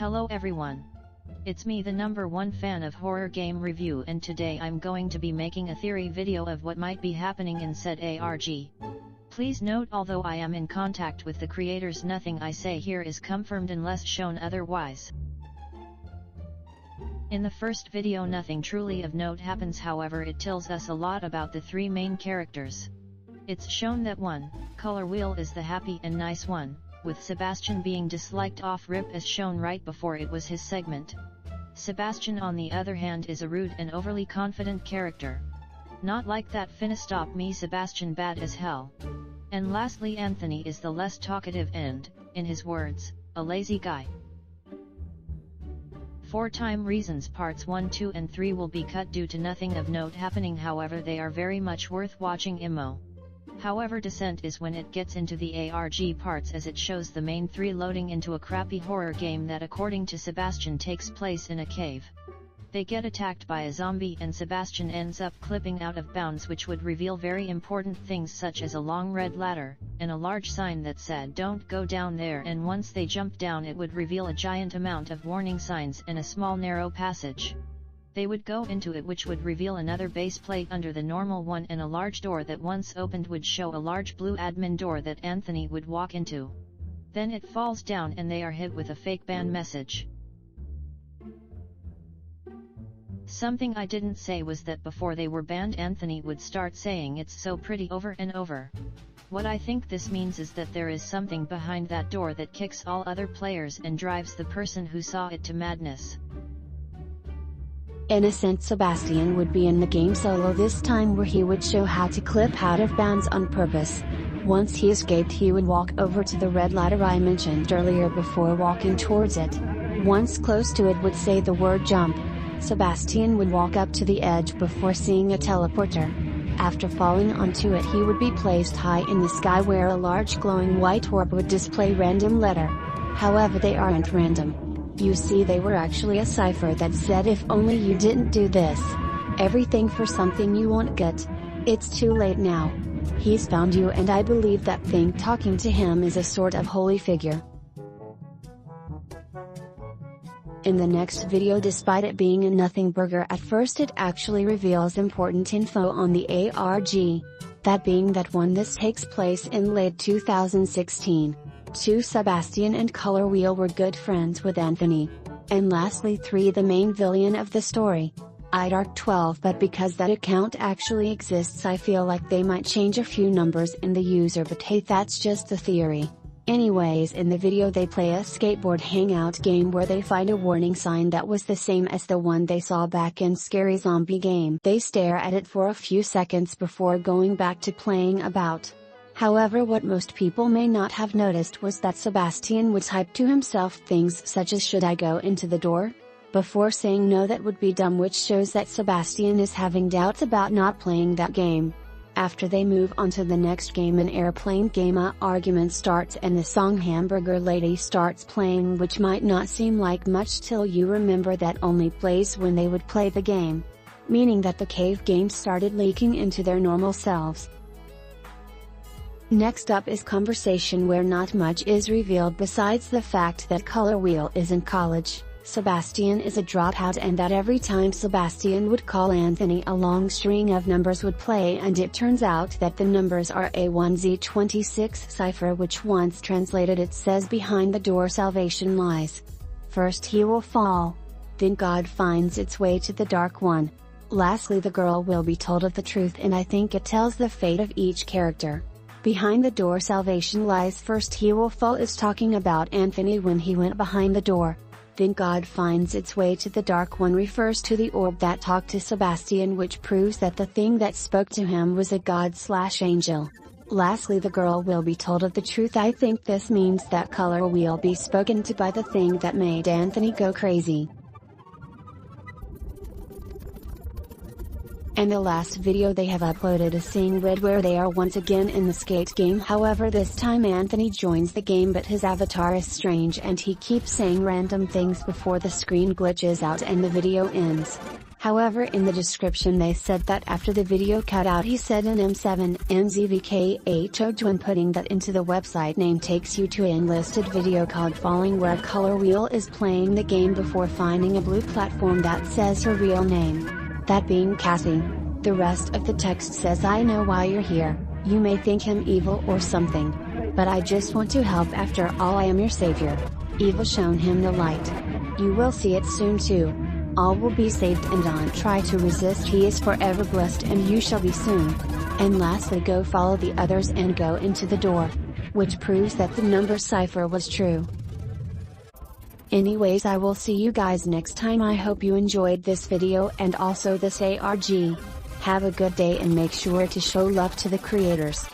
Hello everyone. It's me, the #1 fan of horror game review, and today I'm going to be making a theory video of what might be happening in said ARG. Please note, although I am in contact with the creators, nothing I say here is confirmed unless shown otherwise. In the first video nothing truly of note happens, however it tells us a lot about the three main characters. It's shown that one, Color Wheel, is the happy and nice one, with Sebastian being disliked off rip as shown right before it was his segment. Sebastian on the other hand is a rude and overly confident character. Not like that finna stop me Sebastian, bad as hell. And lastly, Anthony is the less talkative and, in his words, a lazy guy. For time reasons parts 1, 2 and 3 will be cut due to nothing of note happening, however they are very much worth watching immo. However, Descent is when it gets into the ARG parts, as it shows the main three loading into a crappy horror game that according to Sebastian takes place in a cave. They get attacked by a zombie and Sebastian ends up clipping out of bounds, which would reveal very important things such as a long red ladder, and a large sign that said "Don't go down there," and once they jumped down it would reveal a giant amount of warning signs and a small narrow passage. They would go into it, which would reveal another base plate under the normal one, and a large door that once opened would show a large blue admin door that Anthony would walk into. Then it falls down and they are hit with a fake ban message. Something I didn't say was that before they were banned Anthony would start saying "it's so pretty" over and over. What I think this means is that there is something behind that door that kicks all other players and drives the person who saw it to madness. Innocent Sebastian would be in the game solo this time, where he would show how to clip out of bounds on purpose. Once he escaped he would walk over to the red ladder I mentioned earlier before walking towards it. Once close to it would say the word "jump." Sebastian would walk up to the edge before seeing a teleporter. After falling onto it he would be placed high in the sky where a large glowing white orb would display random letter. However, they aren't random. You see, they were actually a cipher that said "if only you didn't do this. Everything for something you won't get. It's too late now. He's found you," and I believe that thing talking to him is a sort of holy figure. In the next video, despite it being a nothing burger at first, it actually reveals important info on the ARG. That being that 1. This takes place in late 2016. 2. Sebastian and Color Wheel were good friends with Anthony. And lastly 3. The main villain of the story. iDark12, but because that account actually exists I feel like they might change a few numbers in the user, but hey, that's just a theory. Anyways, in the video they play a skateboard hangout game where they find a warning sign that was the same as the one they saw back in Scary Zombie game. They stare at it for a few seconds before going back to playing about. However, what most people may not have noticed was that Sebastian would type to himself things such as "should I go into the door?" before saying no, that would be dumb, which shows that Sebastian is having doubts about not playing that game. After they move on to the next game, an airplane game, a argument starts and the song Hamburger Lady starts playing, which might not seem like much till you remember that only plays when they would play the game. Meaning that the cave game started leaking into their normal selves. Next up is conversation, where not much is revealed besides the fact that Color Wheel is in college, Sebastian is a dropout, and that every time Sebastian would call Anthony a long string of numbers would play, and it turns out that the numbers are A1Z26 cipher, which once translated it says "behind the door salvation lies. First he will fall. Then God finds its way to the dark one. Lastly the girl will be told of the truth," and I think it tells the fate of each character. Behind the door salvation lies, first he will fall is talking about Anthony when he went behind the door. Then God finds its way to the dark one refers to the orb that talked to Sebastian, which proves that the thing that spoke to him was a god/angel. Lastly the girl will be told of the truth. I think this means that Color will be spoken to by the thing that made Anthony go crazy. And the last video they have uploaded is Seeing Red, where they are once again in the skate game. However, this time Anthony joins the game, but his avatar is strange and he keeps saying random things before the screen glitches out and the video ends. However, in the description they said that after the video cut out he said an M7NZVKH when putting that into the website name takes you to an listed video called Falling where Color Wheel is playing the game before finding a blue platform that says her real name. That being Cassie. The rest of the text says, I know why you're here, you may think him evil or something. But I just want to help, after all I am your savior. Evil shown him the light. You will see it soon too. All will be saved and don't try to resist, he is forever blessed and you shall be soon. And lastly, go follow the others and go into the door. Which proves that the number cipher was true. Anyways, I will see you guys next time. I hope you enjoyed this video and also this ARG. Have a good day and make sure to show love to the creators.